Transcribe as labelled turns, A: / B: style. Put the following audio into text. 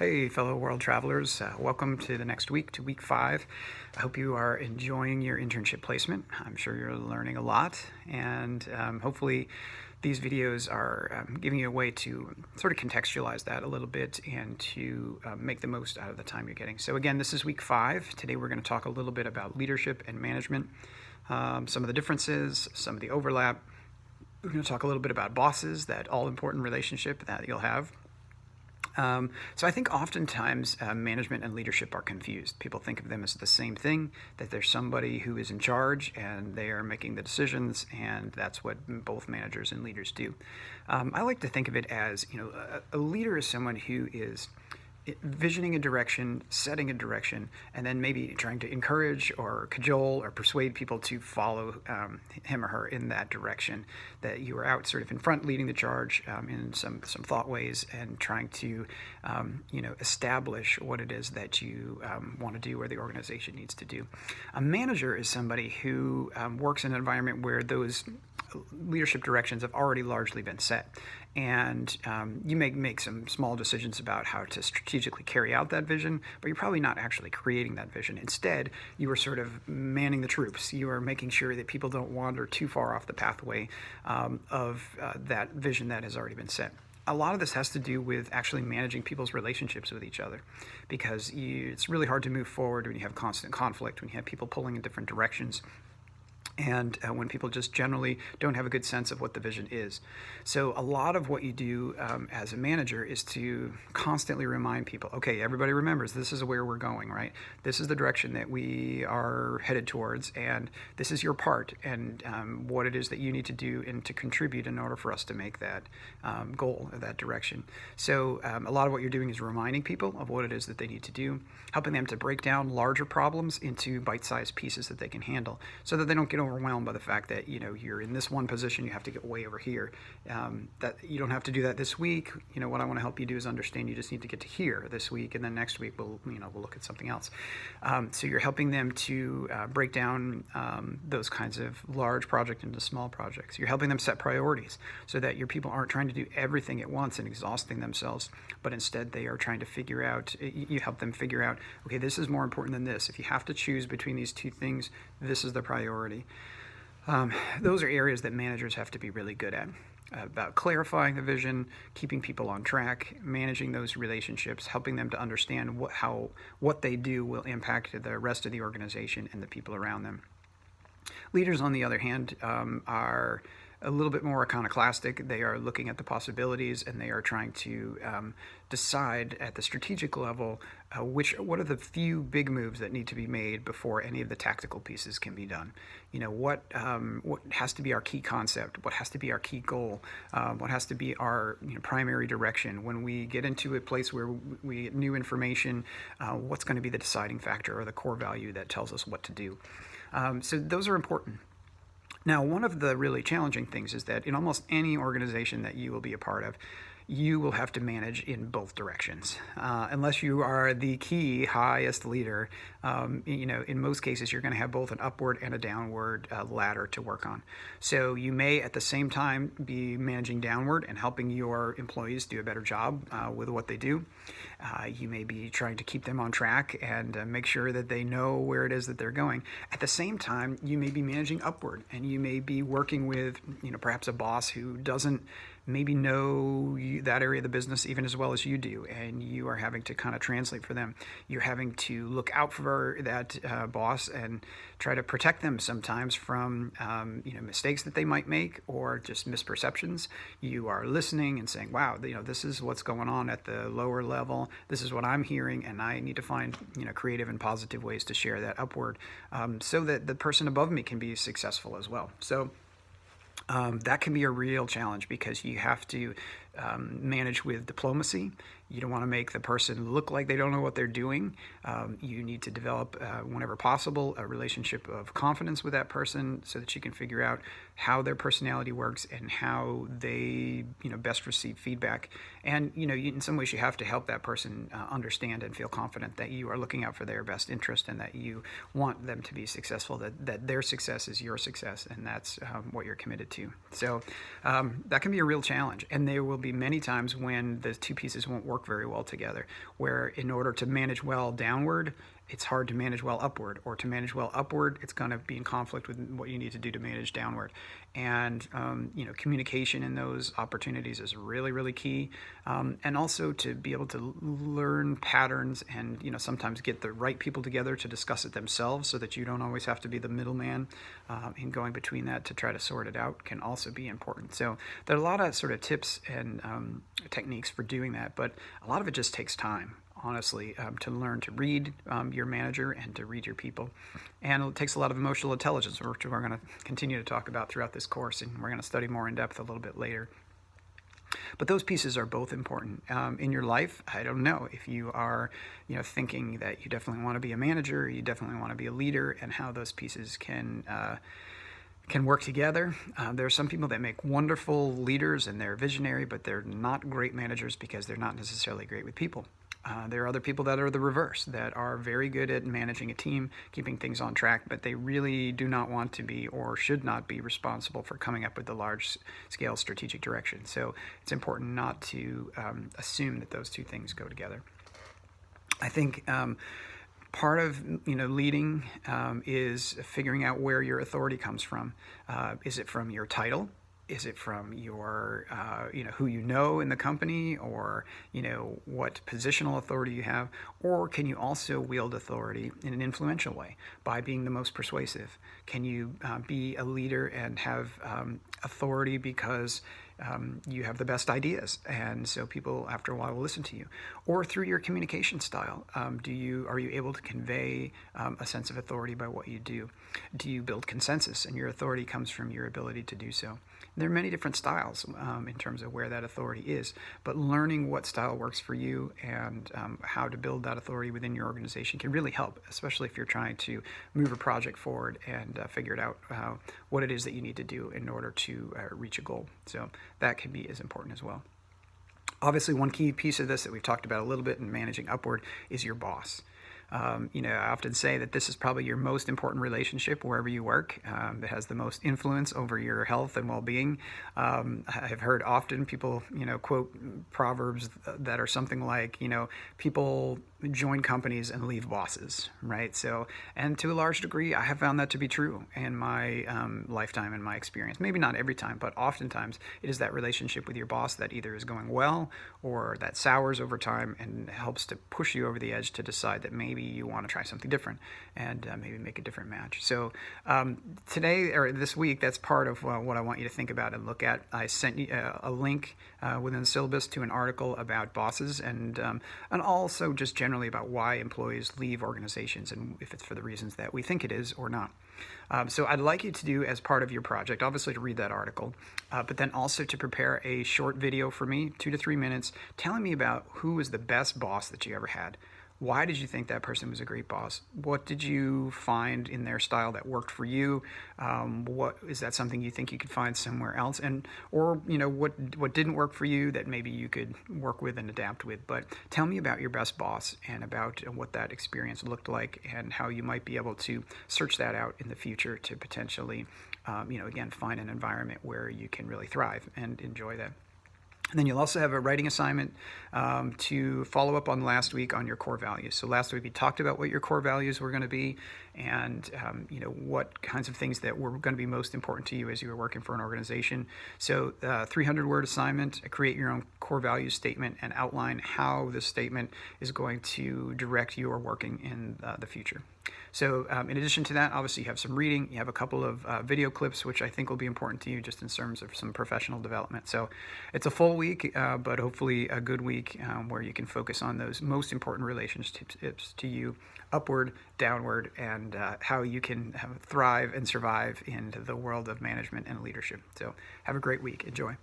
A: Hey, fellow world travelers. Welcome to the next week, to week 5. I hope you are enjoying your internship placement. I'm sure you're learning a lot, and hopefully these videos are giving you a way to sort of contextualize that a little bit and to make the most out of the time you're getting. So again, this is week 5. Today we're going to talk a little bit about leadership and management, some of the differences, some of the overlap. We're going to talk a little bit about bosses, that all-important relationship that you'll have. So I think oftentimes management and leadership are confused. People think of them as the same thing, that there's somebody who is in charge and they are making the decisions, and that's what both managers and leaders do. I like to think of it as, a leader is someone who is visioning a direction, setting a direction, and then maybe trying to encourage or cajole or persuade people to follow him or her in that direction. That you are out sort of in front, leading the charge in some thought ways, and trying to establish what it is that you want to do or the organization needs to do. A manager is somebody who works in an environment where those leadership directions have already largely been set, and you may make some small decisions about how to strategically carry out that vision, but you're probably not actually creating that vision. Instead, you are sort of manning the troops. You are making sure that people don't wander too far off the pathway of that vision that has already been set. A lot of this has to do with actually managing people's relationships with each other, because it's really hard to move forward when you have constant conflict, when you have people pulling in different directions, and when people just generally don't have a good sense of what the vision is. So a lot of what you do as a manager is to constantly remind people, okay, everybody remembers this is where we're going, right? This is the direction that we are headed towards, and this is your part, and what it is that you need to do and to contribute in order for us to make that goal, that direction. So a lot of what you're doing is reminding people of what it is that they need to do, helping them to break down larger problems into bite-sized pieces that they can handle, so that they don't get overwhelmed by the fact that you're in this one position, you have to get way over here. That you don't have to do that this week. What I want to help you do is understand you just need to get to here this week, and then next week we'll look at something else. So you're helping them to break down those kinds of large projects into small projects. You're helping them set priorities so that your people aren't trying to do everything at once and exhausting themselves, but instead they are trying to figure out. You help them figure out, okay, this is more important than this. If you have to choose between these two things, this is the priority. Those are areas that managers have to be really good at, about clarifying the vision, keeping people on track, managing those relationships, helping them to understand what they do will impact the rest of the organization and the people around them. Leaders, on the other hand, are a little bit more iconoclastic. They are looking at the possibilities, and they are trying to decide at the strategic level what are the few big moves that need to be made before any of the tactical pieces can be done. What has to be our key concept, what has to be our key goal, what has to be our primary direction. When we get into a place where we get new information, what's going to be the deciding factor or the core value that tells us what to do. So those are important. Now, one of the really challenging things is that in almost any organization that you will be a part of, you will have to manage in both directions. Unless you are the key highest leader, in most cases you're going to have both an upward and a downward ladder to work on. So you may at the same time be managing downward and helping your employees do a better job with what they do. You may be trying to keep them on track and make sure that they know where it is that they're going. At the same time, you may be managing upward, and you may be working with perhaps a boss who doesn't maybe know that area of the business even as well as you do, and you are having to kind of translate for them. You're having to look out for that boss and try to protect them sometimes from mistakes that they might make or just misperceptions. You are listening and saying, wow, this is what's going on at the lower level. This is what I'm hearing, and I need to find creative and positive ways to share that upward so that the person above me can be successful as well. So that can be a real challenge, because you have to manage with diplomacy. You don't want to make the person look like they don't know what they're doing. You need to develop, whenever possible, a relationship of confidence with that person so that you can figure out how their personality works and how they best receive feedback. And in some ways you have to help that person understand and feel confident that you are looking out for their best interest and that you want them to be successful, that their success is your success, and that's what you're committed to. So that can be a real challenge, and there will be many times when the two pieces won't work work very well together, where in order to manage well downward, it's hard to manage well upward, or to manage well upward, it's going to be in conflict with what you need to do to manage downward. And communication in those opportunities is really, really key. And also to be able to learn patterns and sometimes get the right people together to discuss it themselves, so that you don't always have to be the middleman in going between that to try to sort it out, can also be important. So there are a lot of sort of tips and techniques for doing that, but a lot of it just takes time, honestly, to learn to read your manager and to read your people. And it takes a lot of emotional intelligence, which we're going to continue to talk about throughout this course, and we're going to study more in depth a little bit later. But those pieces are both important in your life. I don't know if you are, thinking that you definitely want to be a manager, you definitely want to be a leader, and how those pieces can work together. There are some people that make wonderful leaders and they're visionary, but they're not great managers because they're not necessarily great with people. There are other people that are the reverse, that are very good at managing a team, keeping things on track, but they really do not want to be or should not be responsible for coming up with the large-scale strategic direction. So it's important not to assume that those two things go together. I think part of leading is figuring out where your authority comes from. Is it from your title? Is it from your, who you know in the company, or, what positional authority you have? Or can you also wield authority in an influential way by being the most persuasive? Can you be a leader and have authority because you have the best ideas, and so people after a while will listen to you? Or through your communication style, are you able to convey a sense of authority by what you do? Do you build consensus, and your authority comes from your ability to do so? There are many different styles in terms of where that authority is, but learning what style works for you and how to build that authority within your organization can really help, especially if you're trying to move a project forward and figure it out what it is that you need to do in order to reach a goal. So that can be as important as well. Obviously, one key piece of this that we've talked about a little bit in managing upward is your boss. I often say that this is probably your most important relationship wherever you work. It has the most influence over your health and well-being. I've heard often people, quote proverbs that are something like, people join companies and leave bosses, right? So, and to a large degree, I have found that to be true in my lifetime and my experience. Maybe not every time, but oftentimes it is that relationship with your boss that either is going well or that sours over time and helps to push you over the edge to decide that maybe you want to try something different and maybe make a different match. So today, or this week, that's part of what I want you to think about and look at. I sent you a link within the syllabus to an article about bosses and also just generally about why employees leave organizations and if it's for the reasons that we think it is or not. So I'd like you to do, as part of your project, obviously to read that article, but then also to prepare a short video for me, 2 to 3 minutes, telling me about who was the best boss that you ever had. Why did you think that person was a great boss? What did you find in their style that worked for you? What is that something you think you could find somewhere else? And or what didn't work for you that maybe you could work with and adapt with? But tell me about your best boss and about what that experience looked like and how you might be able to search that out in the future to potentially, again, find an environment where you can really thrive and enjoy that. And then you'll also have a writing assignment to follow up on last week on your core values. So last week we talked about what your core values were going to be and what kinds of things that were going to be most important to you as you were working for an organization. So 300-word assignment, create your own core values statement and outline how this statement is going to direct your working in the future. So in addition to that, obviously you have some reading, you have a couple of video clips, which I think will be important to you just in terms of some professional development. So it's a full week, but hopefully a good week where you can focus on those most important relationships to you, upward, downward, and how you can thrive and survive in the world of management and leadership. So have a great week. Enjoy.